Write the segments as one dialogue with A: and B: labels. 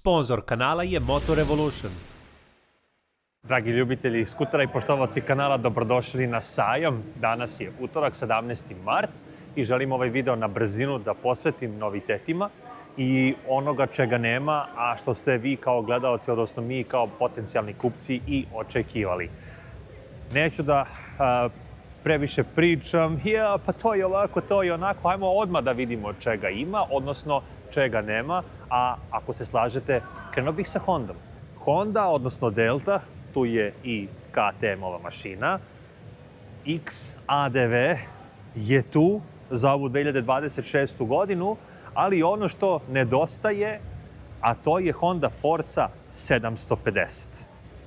A: Sponzor kanala je Motor Revolution.
B: Dragi ljubitelji skutera i poštovaoci kanala, dobrodošli na sajam. Danas je utorak, 17. mart i želim ovaj video na brzinu da posvetim novitetima i onoga čega nema, a što ste vi kao gledaoci, odnosno mi kao potencijalni kupci i očekivali. Neću da previše pričam, pa to je ovako, to je onako, ajmo odmah da vidimo čega ima, odnosno čega nema, a ako se slažete, krenuo bih sa Hondom. Honda, odnosno Delta, tu je i KTM-ova mašina, XADV je tu za ovu 2026. godinu, ali ono što nedostaje, a to je Honda Forza 750.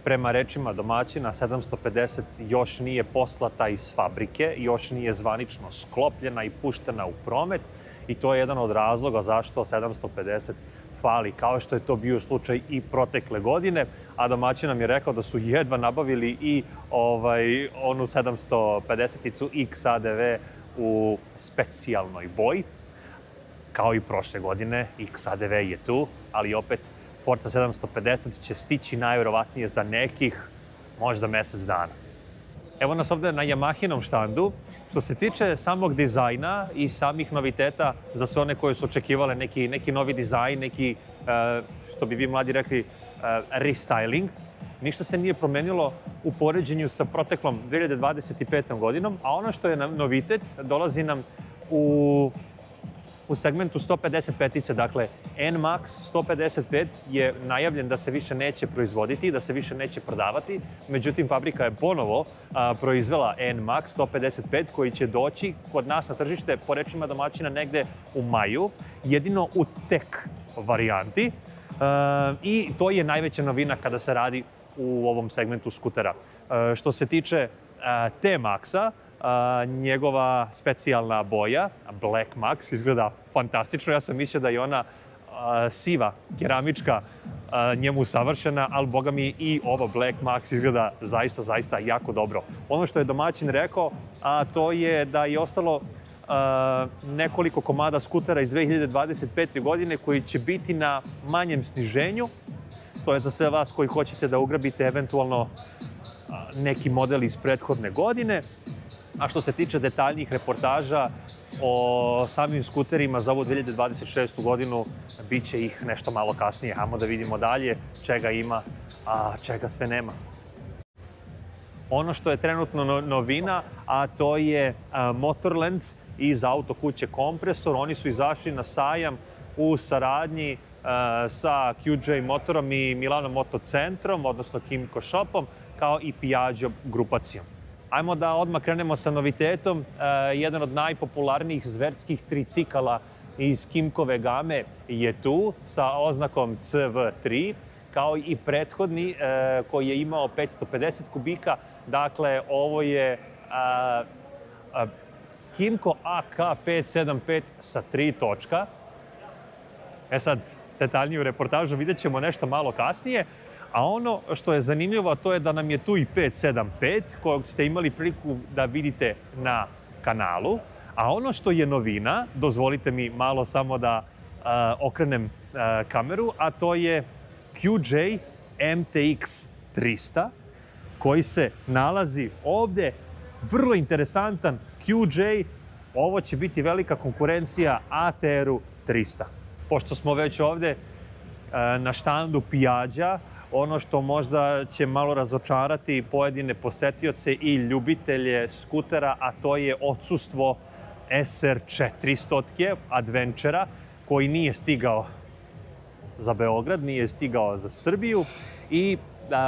B: Prema rečima domaćina, 750 još nije poslata iz fabrike, još nije zvanično sklopljena i puštena u promet i to je jedan od razloga zašto 750 fali, kao što je to bio slučaj i protekle godine, a domaćin nam je rekao da su jedva nabavili i onu 750-icu XADV u specijalnoj boji, kao i prošle godine. XADV je tu, ali opet Forza 750 će stići najvjerovatnije za nekih možda mesec dana. Evo nas ovde na Yamahinom štandu. Što se tiče samog dizajna i samih noviteta za sve one koje su očekivale neki novi dizajn, neki, što bi vi mladi rekli, restyling, ništa se nije promenilo u poređenju sa proteklom 2025. godinom, a ono što je novitet dolazi nam u segmentu 155-ice, dakle NMAX 155 je najavljen da se više neće proizvoditi, da se više neće prodavati, međutim fabrika je ponovo proizvela NMAX 155 koji će doći kod nas na tržište po rečima domaćina negde u maju, jedino u tek varijanti i to je najveća novina kada se radi u ovom segmentu skutera. Što se tiče T-Maxa, njegova specijalna boja, Black Max, izgleda fantastično. Ja sam mislio da je ona siva, keramička, njemu savršena, ali boga mi i ova Black Max izgleda zaista jako dobro. Ono što je domaćin rekao, a to je da je ostalo nekoliko komada skutera iz 2025. godine koji će biti na manjem sniženju. To je za sve vas koji hoćete da ugrabite eventualno neki model iz prethodne godine. A što se tiče detaljnijih reportaža o samim skuterima za ovu 2026. godinu, bit će ih nešto malo kasnije. Hajmo da vidimo dalje čega ima, a čega sve nema. Ono što je trenutno novina, a to je Motorland iz auto kuće Kompresor. Oni su izašli na sajam u saradnji sa QJ Motorom i Milano Moto Centrom, odnosno Kimco Shopom, kao i Piaggio grupacijom. Ajmo da odmah krenemo sa novitetom. Jedan od najpopularnijih zverskih tricikala iz Kimcove game je tu sa oznakom CV3, kao i prethodni koji je imao 550 kubika. Dakle, ovo je Kimco AK575 sa 3 točka. Sad, detaljniju reportažu vidjet ćemo nešto malo kasnije. A ono što je zanimljivo, to je da nam je tu i 575, kojeg ste imali priliku da vidite na kanalu. A ono što je novina, dozvolite mi malo samo da okrenem kameru, a to je QJ MTX 300, koji se nalazi ovde. Vrlo interesantan QJ, ovo će biti velika konkurencija ATR-u 300. Pošto smo već ovde na štandu Piaggia, ono što možda će malo razočarati pojedine posetioce i ljubitelje skutera, a to je odsustvo SR400 Adventura, koji nije stigao za Beograd, nije stigao za Srbiju i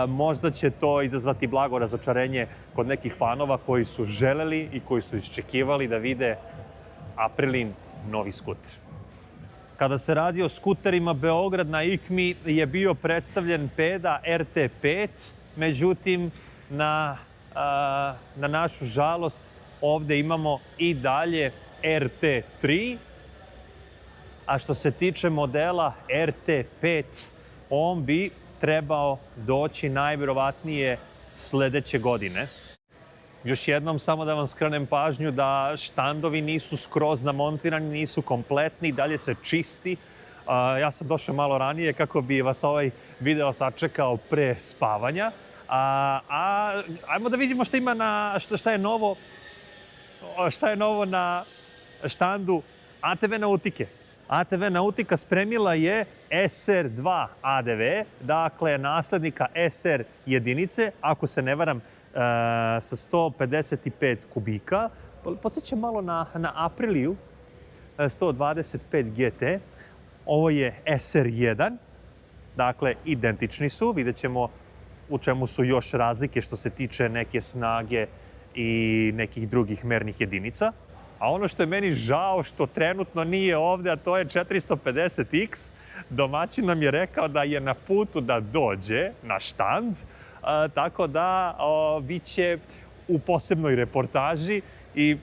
B: možda će to izazvati blago razočarenje kod nekih fanova koji su želeli i koji su iščekivali da vide Aprilin novi skuter. Kada se radi o skuterima, Beograd na IKMI je bio predstavljen Peda RT5, međutim, na našu žalost, ovde imamo i dalje RT3, a što se tiče modela RT5, on bi trebao doći najvjerovatnije sledeće godine. Još jednom samo da vam skrenem pažnju da štandovi nisu skroz namontirani, nisu kompletni, dalje se čisti. Ja sam došao malo ranije kako bi vas ovaj video sačekao pre spavanja. Ajmo da vidimo šta ima šta je novo na štandu ATV Nautike. ATV Nautika spremila je SR2 ADV, dakle naslednika SR jedinice, ako se ne varam, sa 155 kubika. Podsjećam malo na Apriliju 125 GT. Ovo je SR1, dakle identični su. Vidjet ćemo u čemu su još razlike što se tiče neke snage i nekih drugih mernih jedinica. A ono što je meni žao što trenutno nije ovde, a to je 450X. Domaćin nam je rekao da je na putu da dođe na štand, tako da bit će u posebnoj reportaži i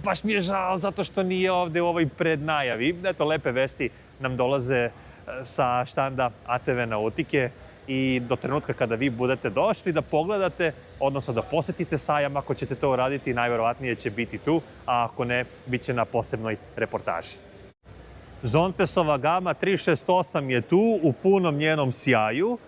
B: baš mi je žao zato što nije ovde u ovoj prednajavi. Eto, lepe vesti nam dolaze sa štanda ATV Nautike i do trenutka kada vi budete došli da pogledate, odnosno da posetite sajam, ako ćete to uraditi, najverovatnije će biti tu, a ako ne, bit će na posebnoj reportaži. Zontesova gama 368 je tu u punom njenom sjaju.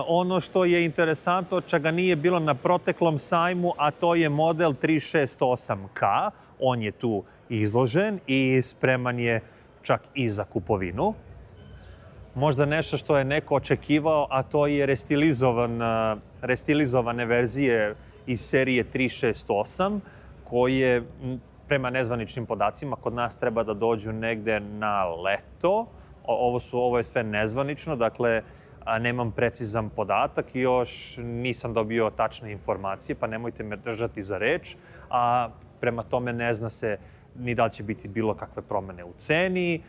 B: Ono što je interesantno, čega nije bilo na proteklom sajmu, a to je model 368K. On je tu izložen i spreman je čak i za kupovinu. Možda nešto što je neko očekivao, a to je restilizovane verzije iz serije 368, koje prema nezvaničnim podacima kod nas treba da dođu negde na leto. Ovo je sve nezvanično, dakle nemam precizan podatak i još nisam dobio tačne informacije, pa nemojte me držati za reč. A prema tome ne zna se ni da li će biti bilo kakve promene u ceni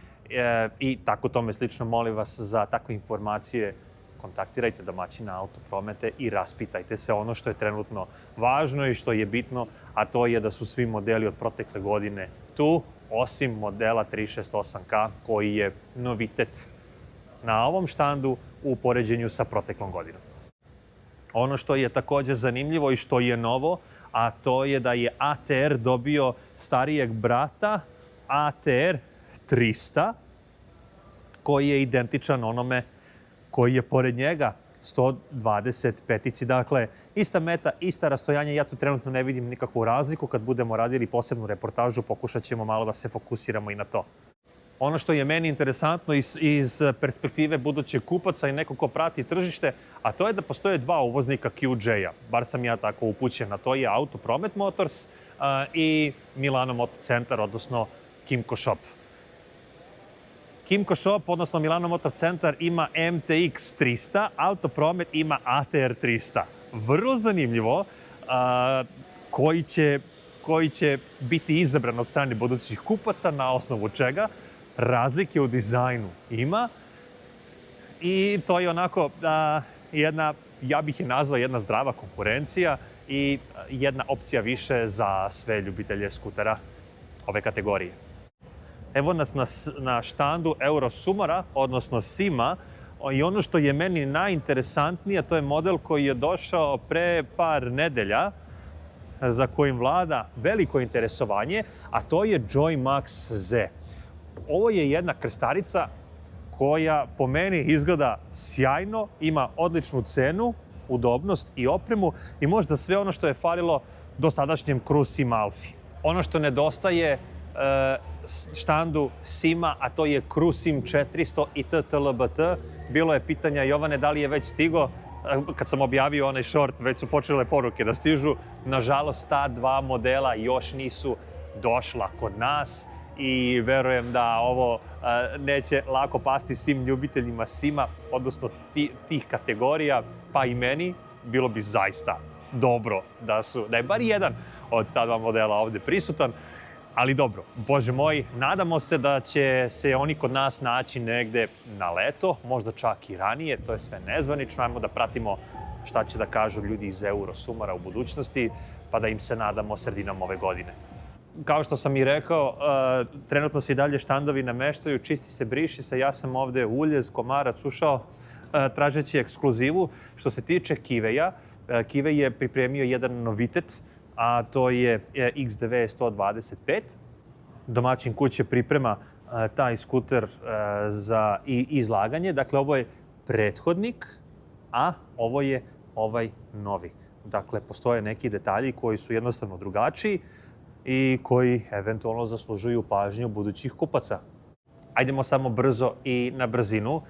B: i tako tome slično. Molim vas za takve informacije kontaktirajte domaćina Autopromete i raspitajte se ono što je trenutno važno i što je bitno, a to je da su svi modeli od protekle godine tu, osim modela 368K koji je novitet na ovom štandu u poređenju sa proteklom godinom. Ono što je takođe zanimljivo i što je novo, a to je da je ATR dobio starijeg brata, ATR 300, koji je identičan onome koji je pored njega, 125-ici. Dakle, ista meta, ista rastojanja, ja tu trenutno ne vidim nikakvu razliku. Kad budemo radili posebnu reportažu, pokušat ćemo malo da se fokusiramo i na to. Ono što je meni interesantno iz perspektive budućeg kupaca i neko ko prati tržište, a to je da postoje dva uvoznika QJ-a. Bar sam ja tako upućen na to, je Autopromet Motors i Milano Moto Centar, odnosno Kimco Shop. Kimco Shop, odnosno Milano Motor Centar, ima MTX 300, Autopromet ima ATR 300. Vrlo zanimljivo koji će biti izabran od strane budućih kupaca, na osnovu čega. Razlike u dizajnu ima i to je onako jedna, ja bih je nazvao jedna zdrava konkurencija i jedna opcija više za sve ljubitelje skutera ove kategorije. Evo nas na štandu Eurosumara, odnosno Sima, i ono što je meni najinteresantnije, to je model koji je došao pre par nedelja, za kojim vlada veliko interesovanje, a to je Joy Max Z. Ovo je jedna krstarica koja po meni izgleda sjajno, ima odličnu cenu, udobnost i opremu i možda sve ono što je falilo dosadašnjem Cruise Sim Alfi. Ono što nedostaje štandu Sima, a to je Cruise Sim 400 i TTLBT. Bilo je pitanja, Jovane, da li je već stigo? Kad sam objavio onaj short, već su počele poruke da stižu. Nažalost, ta dva modela još nisu došla kod nas i verujem da ovo neće lako pasti svim ljubiteljima Sima, odnosno tih kategorija, pa i meni. Bilo bi zaista dobro da je bar jedan od ta dva modela ovde prisutan. Ali dobro, Bože moj, nadamo se da će se oni kod nas naći negde na leto, možda čak i ranije, to je sve nezvanično. Ajmo da pratimo šta će da kažu ljudi iz Eurosumara u budućnosti, pa da im se nadamo sredinom ove godine. Kao što sam i rekao, trenutno se i dalje štandovi nameštaju, čisti se, briši se. Ja sam ovde uljez, komarac ušao tražeći ekskluzivu. Što se tiče Kiveja, Kivej je pripremio jedan novitet, a to je XDV 125. Domaćin kuće priprema taj skuter za izlaganje. Dakle, ovo je prethodnik, a ovo je ovaj novi. Dakle, postoje neki detalji koji su jednostavno drugačiji i koji eventualno zaslužuju pažnju budućih kupaca. Ajdemo samo brzo i na brzinu.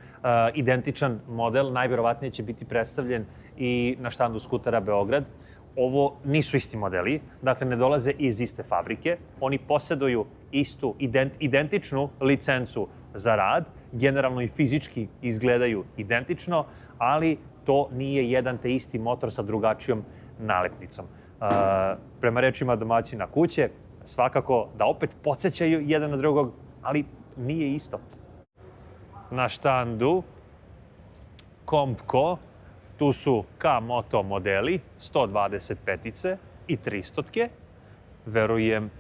B: Identičan model najvjerovatnije će biti predstavljen i na štandu skutera Beograd. Ovo nisu isti modeli, dakle ne dolaze iz iste fabrike. Oni posjeduju istu, identičnu licencu za rad, generalno i fizički izgledaju identično, ali to nije jedan te isti motor sa drugačijom nalepnicom. Prema rečima domaćina kuće, svakako da opet podsjećaju jedan na drugog, ali nije isto. Na štandu Compco, tu su K-Moto modeli, 125-ice i 300-tke. Verujem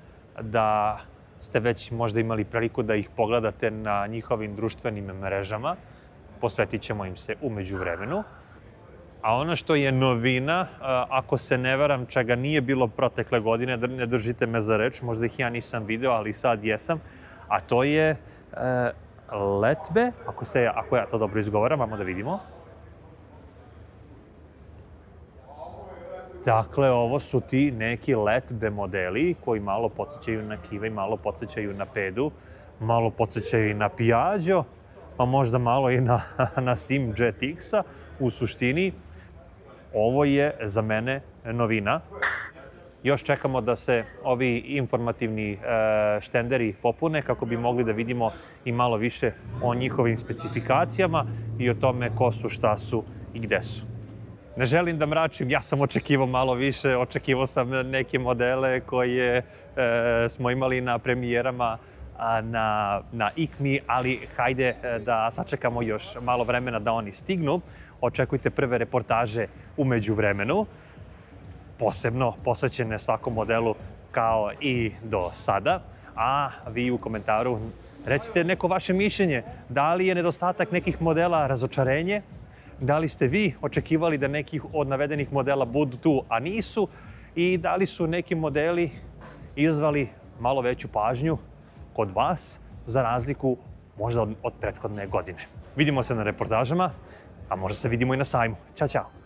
B: da ste već možda imali priliku da ih pogledate na njihovim društvenim mrežama. Posvetit ćemo im se u međuvremenu. A ono što je novina, ako se ne varam, čega nije bilo protekle godine, ne držite me za reč, možda ih ja nisam video, ali sad jesam, a to je letbe, ako ja to dobro izgovaram, vamo da vidimo. Dakle, ovo su ti neki letbe modeli koji malo podsjećaju na Kiva, malo podsjećaju na Pedu, malo podsjećaju i na Piaggio, pa možda malo i na Sim GTX-a. U suštini, ovo je za mene novina. Još čekamo da se ovi informativni štenderi popune kako bi mogli da vidimo i malo više o njihovim specifikacijama i o tome ko su, šta su i gde su. Ne želim da mračim, ja sam očekivao malo više, očekivao sam neke modele koje smo imali na premijerama na ICMI, ali hajde da sačekamo još malo vremena da oni stignu. Očekujte prve reportaže u međuvremenu, posebno posvećene svakom modelu kao i do sada. A vi u komentaru recite neko vaše mišljenje. Da li je nedostatak nekih modela razočarenje? Da li ste vi očekivali da nekih od navedenih modela budu tu, a nisu? I da li su neki modeli izvali malo veću pažnju kod vas, za razliku možda od prethodne godine? Vidimo se na reportažama, a možda se vidimo i na sajmu. Ćao, ćao!